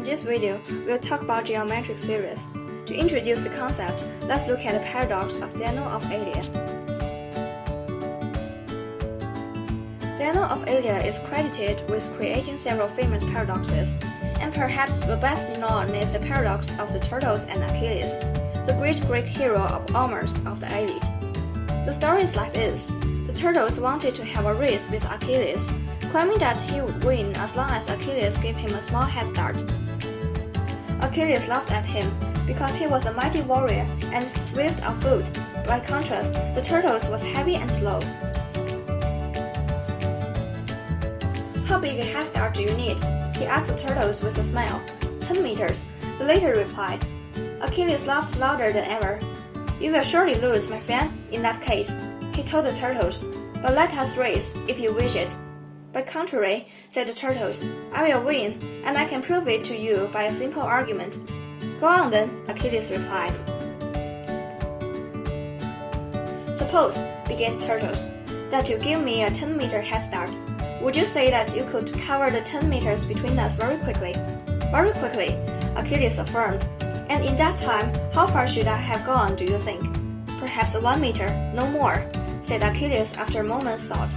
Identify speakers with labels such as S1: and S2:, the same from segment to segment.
S1: this video, we'll talk about geometric series. To introduce the concept, let's look at the paradox of Zeno of Elea. Zeno of Elea is credited with creating several famous paradoxes, and perhaps the best known is the paradox of the turtles and Achilles, the great Greek hero of armors of the Iliad. The story is like this. The turtles wanted to have a race with Achilles, claiming that he would win as long as Achilles gave him a small head start. Achilles laughed at him because he was a mighty warrior and swift of foot. By contrast, the turtles was heavy and slow. How big a head start do you need? He asked the turtles with a smile. 10 meters, the latter replied. Achilles laughed louder than ever. You will surely lose, my friend, in that case, he told the turtles, but let us race if you wish it. By contrary, said the turtles, I will win, and I can prove it to you by a simple argument. Go on then, Achilles replied. Suppose, began the turtles, that you give me a 10-meter head start. Would you say that you could cover the 10 meters between us very quickly? Very quickly, Achilles affirmed. And in that time, how far should I have gone, do you think? Perhaps 1 meter, no more, said Achilles after a moment's thought.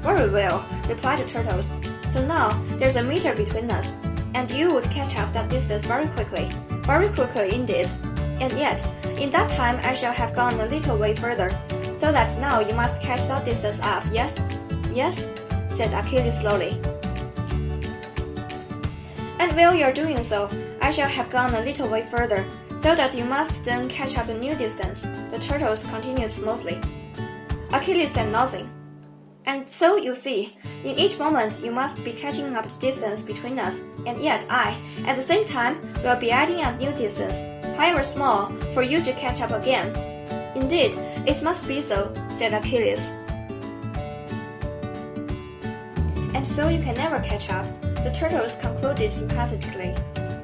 S1: Very well, replied the turtles. So now there's a meter between us, and you would catch up that distance very quickly indeed. And yet, in that time I shall have gone a little way further, so that now you must catch that distance up, yes? Yes, said Achilles slowly. And while you're doing so, I shall have gone a little way further, so that you must then catch up a new distance, the turtles continued smoothly. Achilles said nothing. And so you see, in each moment you must be catching up the distance between us, and yet I, at the same time, will be adding a new distance, however small, for you to catch up again. Indeed, it must be so, said Achilles. And so you can never catch up, the turtles concluded sympathetically.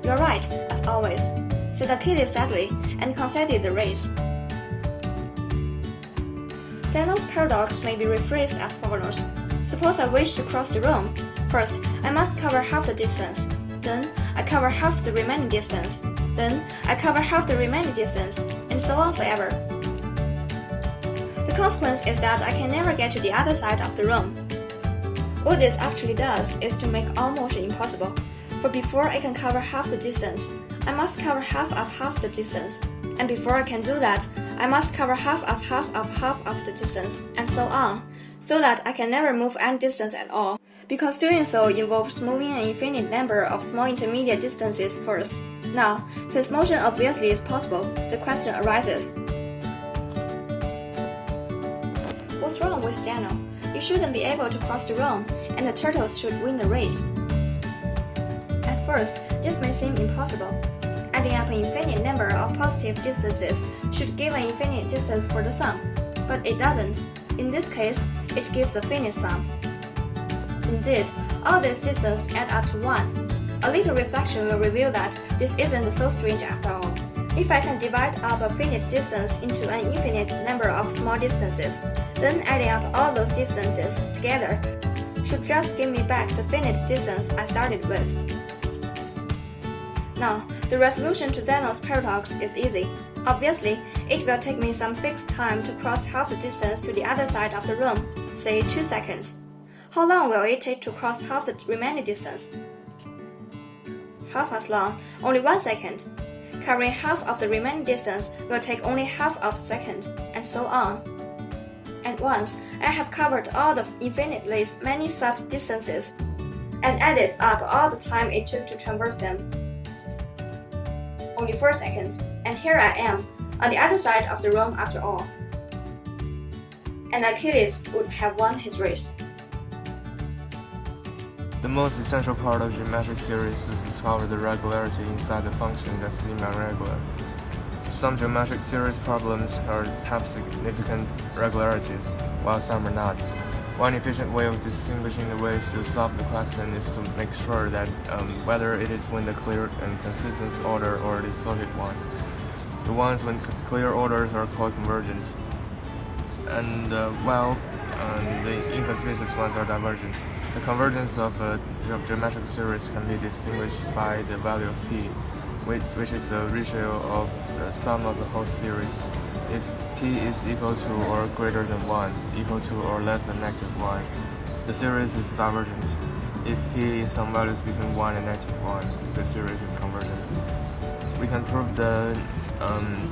S1: You're right, as always, said Achilles sadly, and conceded the race. Zeno's paradox may be rephrased as follows. Suppose I wish to cross the room. First, I must cover half the distance. Then, I cover half the remaining distance. Then, I cover half the remaining distance, and so on forever. The consequence is that I can never get to the other side of the room. What this actually does is to make all motion impossible, for before I can cover half the distance, I must cover half of the distance, and before I can do that, I must cover half of the distance, and so on, so that I can never move any distance at all, because doing so involves moving an infinite number of small intermediate distances first. Now, since motion obviously is possible, the question arises. What's wrong with Zeno? He shouldn't be able to cross the room, and the turtles should win the race. At first, this may seem impossible. Adding up an infinite number of positive distances should give an infinite distance for the sum, but it doesn't. In this case, it gives a finite sum. Indeed, all these distances add up to 1. A little reflection will reveal that this isn't so strange after all. If I can divide up a finite distance into an infinite number of small distances, then adding up all those distances together should just give me back the finite distance I started with. Now, the resolution to Zeno's paradox is easy. Obviously, it will take me some fixed time to cross half the distance to the other side of the room, say 2 seconds. How long will it take to cross half the remaining distance? Half as long, only 1 second. Covering half of the remaining distance will take only half of a second, and so on. And once I have covered all the infinitely many sub-distances, and added up all the time it took to traverse them, only 4 seconds, and here I am, on the other side of the room after all. And Achilles would have won his race.
S2: The most essential part of geometric series is to discover the regularity inside the function that seem irregular. Some geometric series problems have significant regularities, while some are not. One efficient way of distinguishing the ways to solve the question is to make sure that whether it is in the clear and consistent order or the distorted one. The ones with clear orders are called convergent. and the inconspacious ones are divergent. The convergence of a geometric series can be distinguished by the value of p, which is the ratio of the sum of the whole series. If p is equal to or greater than 1, equal to or less than -1, the series is divergent. If p is some values between 1 and -1, the series is convergent. We can prove the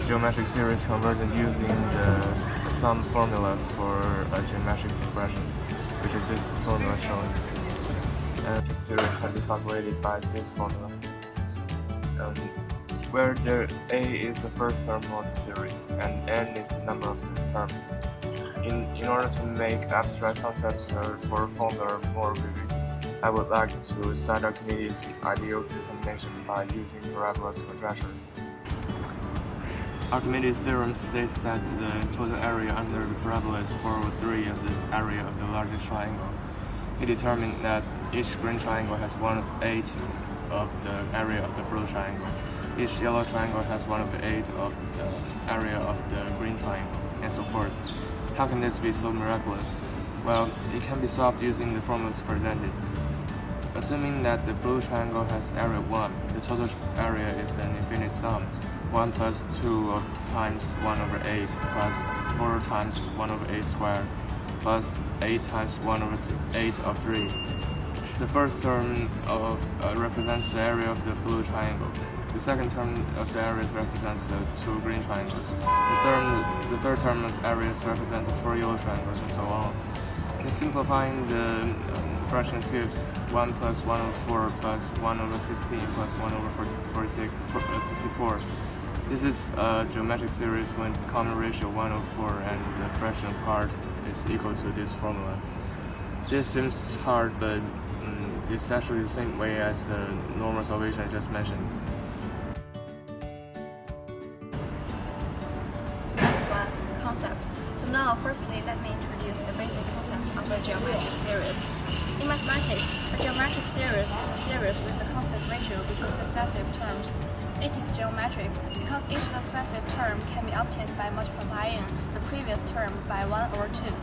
S2: geometric series convergent using the sum formula for a geometric expression, which is this formula shown. And the series can be calculated by this formula, where the a is the first term of the series and n is the number of the terms. In order to make abstract concepts for a formula more vivid, I would like to cite Archimedes' ideal combination by using parabola's quadrature. Archimedes' theorem states that the total area under the parabola is 4/3 of the area of the largest triangle. He determined that each green triangle has 1/8 of the area of the blue triangle. Each yellow triangle has 1/8 of the area of the green triangle, and so forth. How can this be so miraculous? Well, it can be solved using the formulas presented. Assuming that the blue triangle has area 1, the total area is an infinite sum. 1 plus 2 times 1/8 plus 4 times 1/8 squared plus 8 times 1/8 of 3. The first term represents the area of the blue triangle. The second term of the areas represents the 2 green triangles. The third term of areas represents the 4 yellow triangles, and so on. In simplifying the fractions gives 1 plus 1/4 plus 1/16 plus 1/64. This is a geometric series when common ratio 1/4 and the fractional part is equal to this formula. This seems hard, but it's actually the same way as the normal solvation I just mentioned.
S1: That's one concept. So now, firstly, let me introduce the basic concept of a geometric series. In mathematics, a geometric series is a series with a constant ratio between successive terms. It is geometric because each successive term can be obtained by multiplying the previous term by 1 or 2.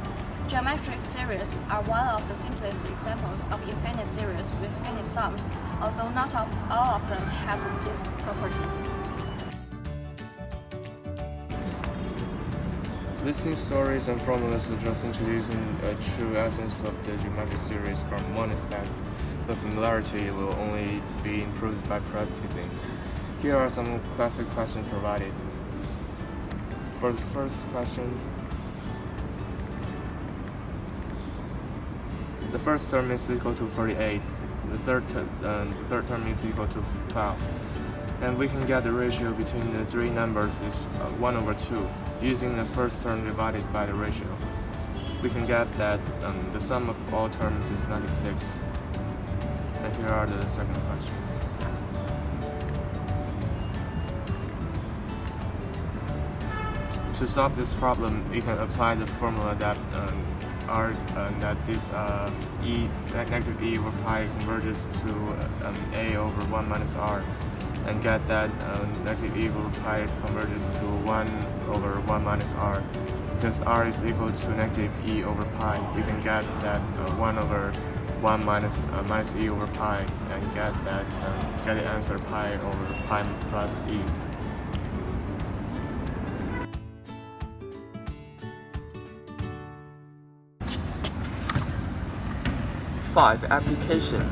S1: Geometric series are one of the simplest examples of infinite series with finite sums, although not all of them have this property.
S2: Listing stories and formulas are just introducing a true essence of the geometric series from one aspect, but familiarity will only be improved by practicing. Here are some classic questions provided. For the first question, the first term is equal to 48. The third term is equal to 12. And we can get the ratio between the three numbers is 1/2. Using the first term divided by the ratio, we can get that the sum of all terms is 96. And here are the second question. To solve this problem, we can apply the formula that this negative e over pi converges to a over 1 minus r, and get that negative e over pi converges to 1 over 1 minus r. Because r is equal to negative e over pi, we can get that 1 over 1 minus e over pi, and get the answer pi over pi plus e.
S3: 5. Application.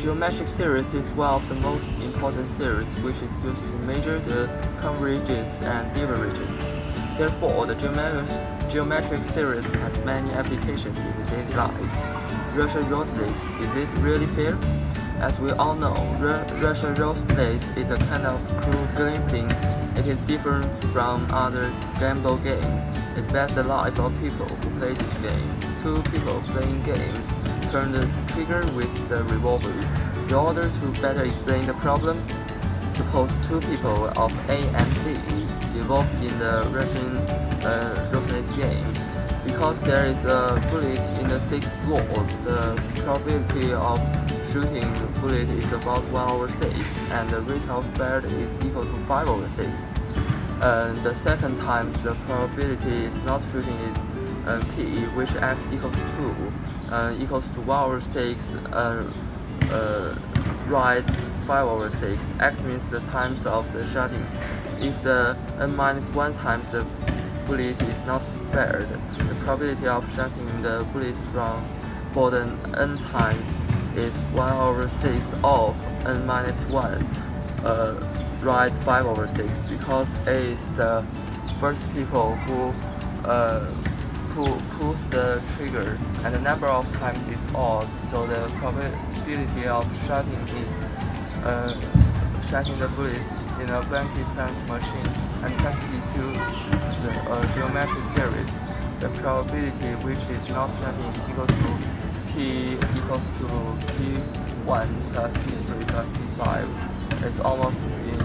S3: Geometric series is one of the most important series which is used to measure the convergence and divergence. Therefore, the geometric series has many applications in the daily life. Russian roulette, is it really fair? As we all know, Russian roulette is a kind of cruel gambling. It is different from other gamble games. It bets the lives of people who play this game. Two people playing games turn the trigger with the revolver. In order to better explain the problem, suppose two people of A and B involved in the Russian roulette game. Because there is a bullet in the 6 slots, the probability of shooting the bullet is about 1/6, and the rate of fired is equal to 5/6. The second time, the probability is not shooting is P, which x equals 2, equals to 1/6, right 5/6. X means the times of the shooting. If the n-1 times the bullet is not fired, the probability of shooting the bullet for the n times is 1/6 of n-1, right 5/6, because A is the first people who pulls the trigger, and the number of times is odd, so the probability of shooting the bullets in a blanket plant machine and constitutes a geometric series. The probability which is not shooting is equal to P equals to P1 plus P3 plus P5. It's almost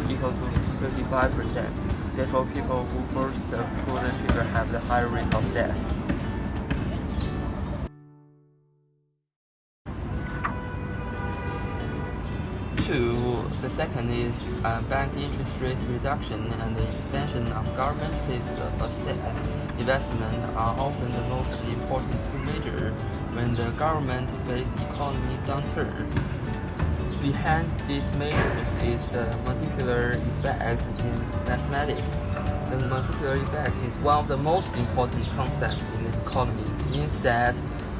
S3: equal to 35%. Therefore, people who first pull the trigger have the higher rate of death. 2. The second is bank interest rate reduction and the expansion of government assets. Investment are often the most important two measures when the government faces economic downturn. Behind these measures is the multiplier effect in mathematics. The multiplier effect is one of the most important concepts in the economy. It means that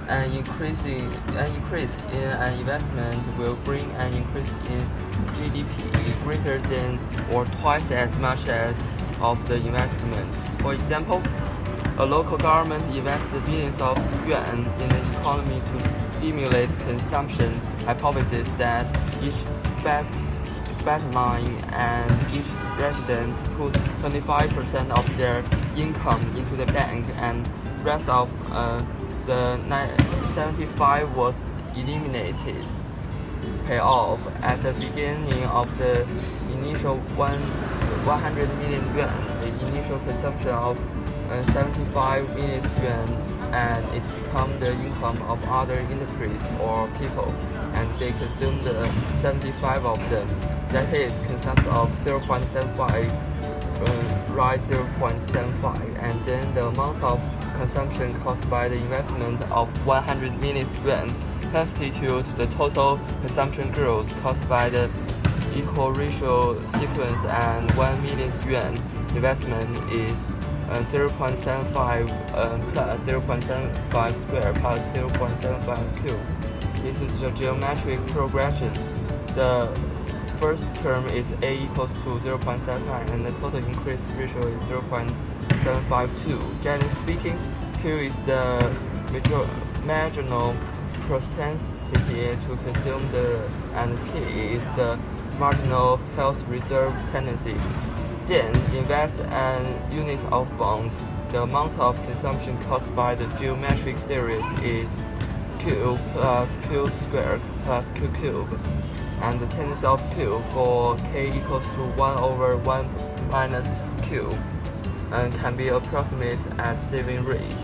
S3: an increase in an investment will bring an increase in GDP greater than or twice as much as of the investment. For example, a local government invests billions of yuan in the economy to stimulate consumption. Hypothesis that each baseline and each resident puts 25% of their income into the bank, and rest of the 75 was eliminated. Payoff at the beginning of the initial 100 million yuan, the initial consumption of 75 million yuan, and it becomes the income of other industries or people, and they consume the 75 of them. That is, consumption of 0.75, right 0.75, and then the amount of consumption caused by the investment of 100 million yuan constitutes the total consumption growth caused by the equal ratio sequence, and 1 million yuan investment is 0.75 plus 0.75 square plus 0.75 cube. This is the geometric progression. The first term is A equals to 0.79, and the total increase ratio is 0.752. Generally speaking, Q is the marginal propensity to consume and P is the marginal health reserve tendency. Then invest an unit of bonds. The amount of consumption caused by the geometric series is Q plus Q squared plus Q cubed, and the tendency of Q for K equals to 1/1 minus Q, and can be approximated as saving rate.